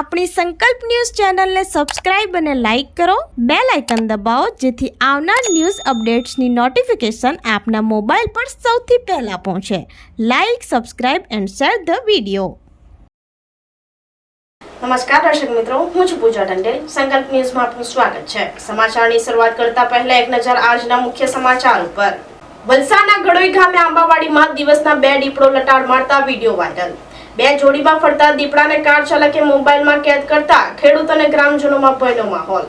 આપણી સંકલ્પ ન્યૂઝ ચેનલને સબસ્ક્રાઇબ અને લાઇક કરો, બેલ આઇકન દબાવો જેથી આવનાર ન્યૂઝ અપડેટ્સની નોટિફિકેશન આપના મોબાઈલ પર સૌથી પહેલા પહોંચે. Like, subscribe and share the video. નમસ્કાર દર્શક મિત્રો, હું છું પૂજા ટંડેલ. સંકલ્પ ન્યૂઝમાં આપનું સ્વાગત છે. સમાચારની શરૂઆત કરતા પહેલા એક નજર આજના મુખ્ય સમાચાર ઉપર. વલસાડના ગડોઈ ગામે આંબાવાડીમાં દિવસના 2 દીપડો લટાર મારતા વિડીયો વાયરલ. 2 જોડીમાં ફરતા દીપડાને કાર ચાલકે મોબાઈલમાં કેદ કરતા ખેડૂત અને ગ્રામજનોમાં ભયનો માહોલ.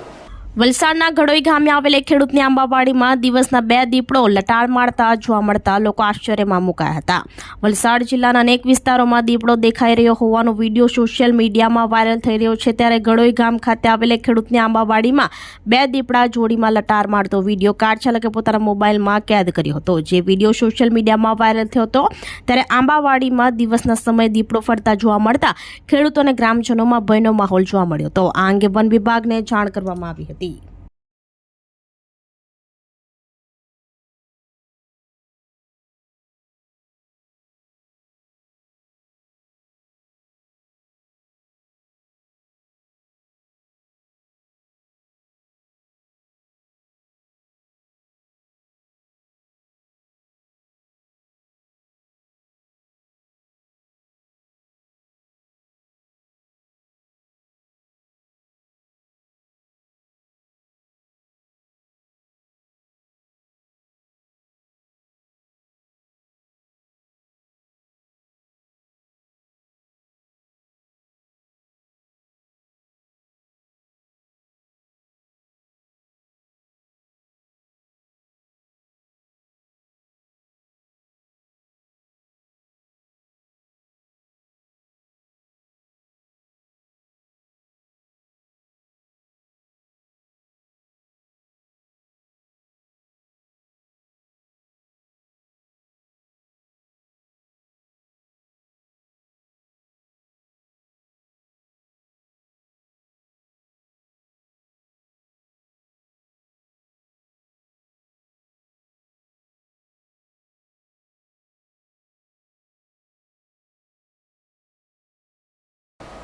વલસાડના ગડોઈ ગામે આવેલ ખેડૂતની આંબાવાડીમાં દિવસના 2 દીપડો લટાર મારતા જોવા મળતા લોકો આશ્ચર્યમાં મુકાયા હતા. વલસાડ જિલ્લાના અનેક વિસ્તારોમાં દીપડો દેખાઈ રહ્યો હોવાનો વિડીયો સોશિયલ મીડિયામાં વાયરલ થઈ રહ્યો છે. ત્યારે ગડોઈ ગામ ખાતે આવેલ ખેડૂતની આંબાવાડીમાં 2 દીપડા જોડીમાં લટાર મારતો વિડીયો કાર ચાલકે પોતાના મોબાઈલમાં કેદ કર્યો હતો. જે વિડીયો સોશિયલ મીડિયામાં વાયરલ થયો હતો. ત્યારે આંબાવાડીમાં દિવસના સમયે દીપડો ફરતા જોવા મળતા ખેડૂતો અને ગ્રામજનોમાં ભયનો માહોલ જોવા મળ્યો હતો. આ અંગે વન વિભાગને જાણ કરવામાં આવી હતી.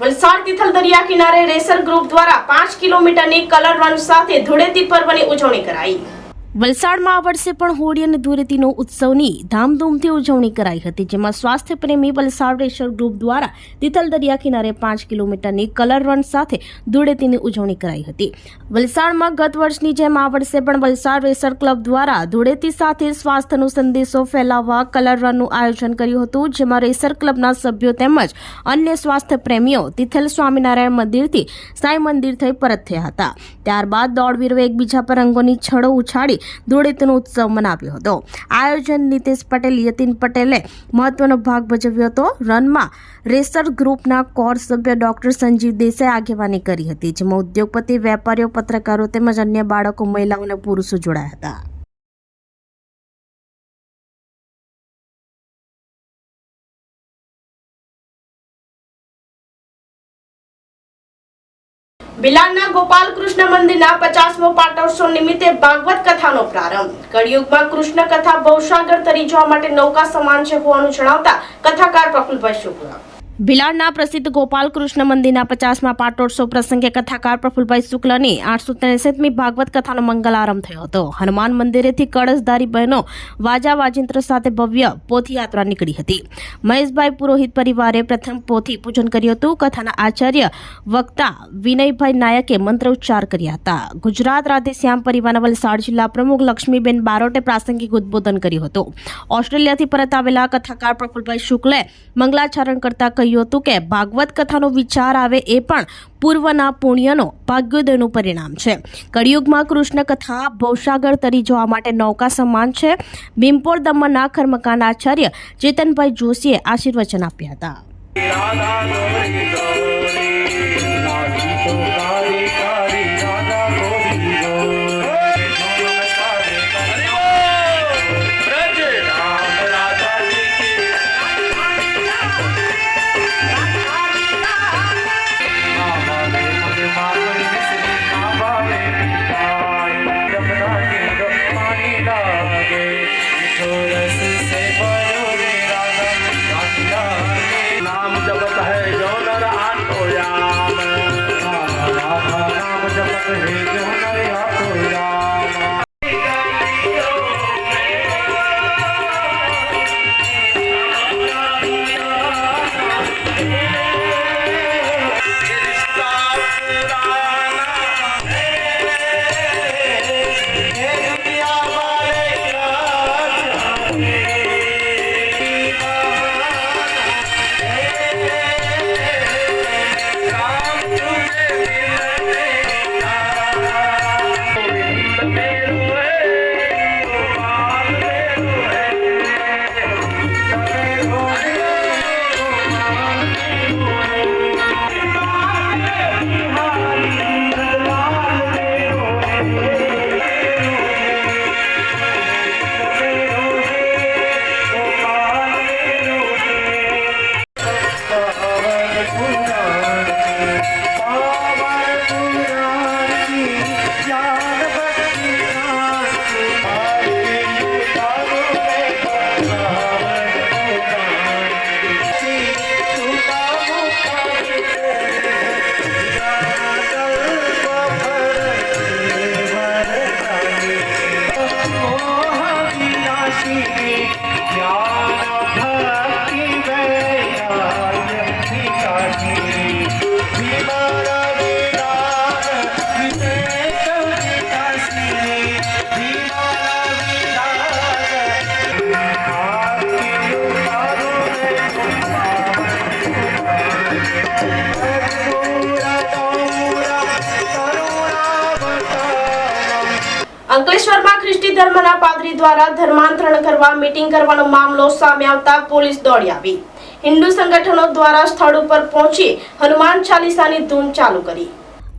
વલસાડ તિથલ દરિયા કિનારે રેસર ગ્રુપ દ્વારા 5 કિલોમીટરની કલર રન સાથે ધૂળેટી પર્વની ઉજવણી કરાઈ. વલસાડમાં આ વર્ષે પણ હોળી અને ધૂળેટીનો ઉત્સવની ધામધૂમથી ઉજવણી કરાઈ હતી. જેમાં સ્વાસ્થ્ય પ્રેમી વલસાડ રેસર ગ્રુપ દ્વારા તિથલ દરિયા કિનારે 5 કિલોમીટરની કલર રન સાથે ધૂળેટીની ઉજવણી કરાઈ હતી. વલસાડમાં ગત વર્ષની જેમ આ વર્ષે પણ વલસાડ રેસર ક્લબ દ્વારા ધૂળેટી સાથે સ્વાસ્થ્યનો સંદેશો ફેલાવવા કલર રનનું આયોજન કર્યું હતું. જેમાં રેસર ક્લબના સભ્યો તેમજ અન્ય સ્વાસ્થ્ય પ્રેમીઓ તિથલ સ્વામિનારાયણ મંદિરથી સાંઈ મંદિર થઈ પરત થયા હતા. ત્યારબાદ દોડવીરોએ એકબીજા પર રંગોની છડો ઉછાળી ધૂળેટીનો ઉત્સવ મનાવ્યો હતો. આયોજન નીતેશ પટેલ, યતિન પટેલે મહત્વનો ભાગ ભજવ્યો હતો. રનમાં રેસર ગ્રુપના કોર સભ્ય ડોક્ટર સંજીવ દેસાઈ આગેવાની કરી હતી. જેમાં ઉદ્યોગપતિ, વેપારીઓ, પત્રકારો તેમજ અન્ય બાળકો, મહિલાઓ અને પુરુષો જોડાયા હતા. બિલાડના ગોપાલ કૃષ્ણ મંદિરના 50મો પાટોત્સવ નિમિત્તે ભાગવત કથાનો પ્રારંભ. કળિયુગમાં કૃષ્ણ કથા ભવસાગર તરી જવા માટે નૌકા સમાન છે હોવાનું જણાવતા કથાકાર પ્રફુલભાઈ શુક્લ. બિલાડના પ્રસિદ્ધ ગોપાલ કૃષ્ણ મંદિરના 50મા પાટોત્સવ પ્રસંગે કથાકાર પ્રફુલભાઈ શુક્લની 863મી ભાગવત કથાનો મંગલારંભ થયો હતો. હનુમાન મંદિરેથી કળશધારી બહેનો વાજા વાજિંત્ર સાથે ભવ્ય પોથીયાત્રા નીકળી હતી. મહેશભાઈ પુરોહિત પરિવારે પ્રથમ પોથી પૂજન કર્યું હતું. કથાના આચાર્ય વક્તા વિનયભાઈ નાયકે મંત્રોચ્ચાર કર્યા હતા. ગુજરાત રાધેશ્યામ પરિવારના વલસાડ જિલ્લા પ્રમુખ લક્ષ્મીબેન બારોટે પ્રાસંગિક ઉદ્બોધન કર્યું હતું. ઓસ્ટ્રેલિયાથી પરત આવેલા કથાકાર પ્રફુલભાઈ શુક્લે મંગલાચરણ કરતા કહ્યું હતું કે ભાગવત કથાનો વિચાર આવે એ પણ પૂર્વના પુણ્યનો ભાગ્યોદયનું પરિણામ છે. કળિયુગમાં કૃષ્ણ કથા ભવસાગર તરી જવા માટે નૌકા સમાન છે. બિમ્પોર દમણના કર્મકાંડ આચાર્ય ચેતનભાઈ જોશીએ આશીર્વચન આપ્યા હતા. नाम जपत है जो नर અંકલેશ્વરમાં ખ્રિસ્તી ધર્મના પાદરી દ્વારા ધર્માંતરણ કરવા મીટિંગ કરવાનો મામલો સામે આવતા પોલીસ દોડી આવી. હિન્દુ સંગઠનો દ્વારા સ્થળ ઉપર પહોંચી હનુમાન ચાલીસાની ધૂન ચાલુ કરી.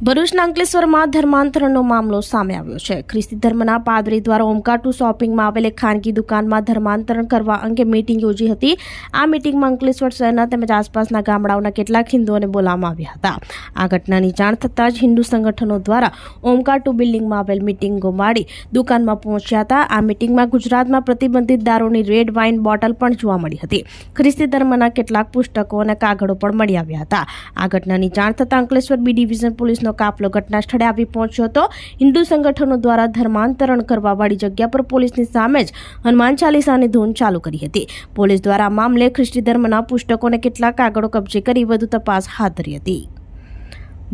ભરૂચના અંકલેશ્વરમાં ધર્માંતરણનો મામલો સામે આવ્યો છે. ખ્રિસ્તી ધર્મના પાદરી દ્વારા ઓમકાર ટુ શોપિંગમાં આવેલી ખાનગી દુકાનમાં ધર્માંતરણ કરવા અંગે મીટિંગ યોજી હતી. આ મીટિંગમાં અંકલેશ્વર શહેરના તેમજ આસપાસના ગામડાઓના કેટલાક હિન્દુઓને બોલાવવામાં આવ્યા હતા. આ ઘટનાની જાણ થતાં જ હિન્દુ સંગઠનો દ્વારા ઓમકાર ટુ બિલ્ડિંગમાં આવેલ મીટિંગો માડી દુકાનમાં પહોંચ્યા હતા. આ મીટિંગમાં ગુજરાતમાં પ્રતિબંધિત દારૂની રેડ વાઇન બોટલ પણ જોવા મળી હતી. ખ્રિસ્તી ધર્મના કેટલાક પુસ્તકો અને કાગળો પણ મળી આવ્યા હતા. આ ઘટનાની જાણ થતાં અંકલેશ્વર બી ડિવિઝન પોલીસ કાફલો ઘટના સ્થળે આવી પહોંચ્યો હતો. હિન્દુ સંગઠનો દ્વારા ધર્માંતરણ કરવા વાળી જગ્યા પર પોલીસની સામે જ હનુમાન ચાલીસાની ધૂન ચાલુ કરી હતી. પોલીસ દ્વારા આ મામલે ખ્રિસ્તી ધર્મના પુસ્તકોને કેટલાક કાગળો કબજે કરી વધુ તપાસ હાથ ધરી હતી.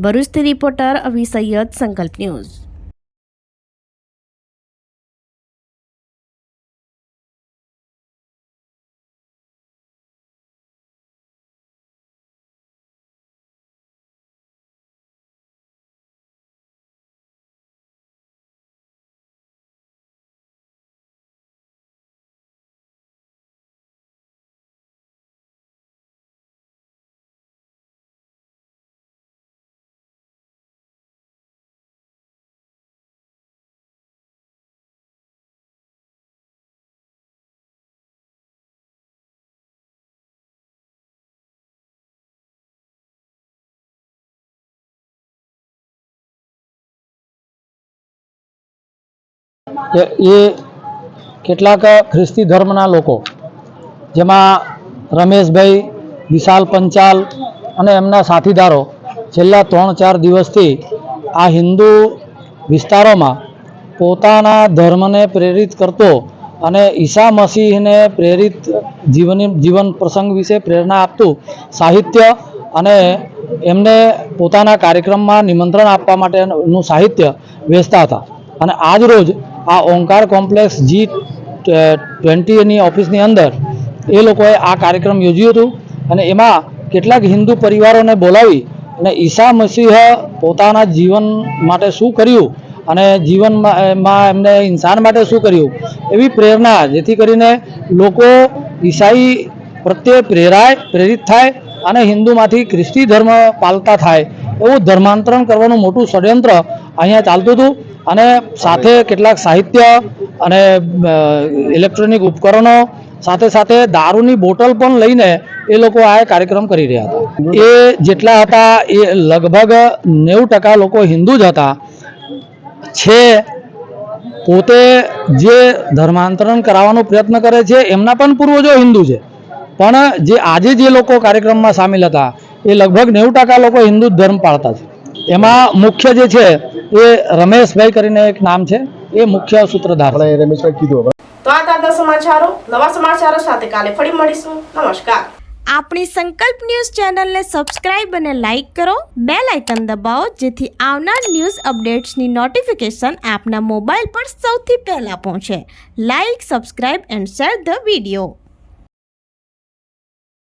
ભરૂચથી રિપોર્ટર અવી સૈયદ, સંકલ્પ ન્યૂઝ. એ કેટલાક ખ્રિસ્તી ધર્મના લોકો, જેમાં રમેશભાઈ, વિશાલ પંચાલ અને એમના સાથીદારો છેલ્લા 3-4 દિવસથી આ હિન્દુ વિસ્તારોમાં પોતાના ધર્મને પ્રેરિત કરતો અને ઈસા મસીહને પ્રેરિત જીવન પ્રસંગ વિશે પ્રેરણા આપતું સાહિત્ય અને એમને પોતાના કાર્યક્રમમાં નિમંત્રણ આપવા માટેનું સાહિત્ય વેચતા હતા. અને આજ રોજ આ ઓમકાર કોમ્પ્લેક્સ G20ની ઓફિસની અંદર એ લોકોએ આ કાર્યક્રમ યોજ્યું હતું. અને એમાં કેટલાક હિન્દુ પરિવારોને બોલાવી અને ઈસા મસીહ પોતાના જીવન માટે શું કર્યું અને જીવનમાં એમને ઇન્સાન માટે શું કર્યું એવી પ્રેરણા, જેથી કરીને લોકો ઈસાઈ પ્રત્યે પ્રેરિત થાય અને હિન્દુમાંથી ખ્રિસ્તી ધર્મ પાલતા થાય એવું ધર્માંતરણ કરવાનું મોટું ષડયંત્ર અહીંયા ચાલતું હતું. અને સાથે કેટલાક સાહિત્ય અને ઇલેક્ટ્રોનિક ઉપકરણો સાથે સાથે દારૂની બોટલ પણ લઈને એ લોકો આ કાર્યક્રમ કરી રહ્યા હતા. એ જેટલા હતા એ લગભગ 90% લોકો હિન્દુ જ હતા. પોતે જે ધર્માંતરણ કરાવવાનો પ્રયત્ન કરે છે એમના પણ પૂર્વજો હિન્દુ છે, પણ જે આજે જે લોકો કાર્યક્રમમાં સામેલ હતા એ લગભગ 90% લોકો હિન્દુ ધર્મ પાળતા છે. એમાં મુખ્ય જે છે એ રમેશભાઈ કરીને એક નામ છે, એ મુખ્ય સૂત્રધાર છે. આપણે રમેશભાઈ કીધું. તો આ તાજના સમાચારો, નવા સમાચારો સાથે કાલે ફરી મળીશું. નમસ્કાર. આપણી સંકલ્પ ન્યૂઝ ચેનલને સબસ્ક્રાઇબ અને લાઇક કરો, બેલ આઇકન દબાવો, જેથી આવનાર ન્યૂઝ અપડેટ્સની નોટિફિકેશન આપના મોબાઈલ પર સૌથી પહેલા પહોંચે. Like, subscribe and share the video.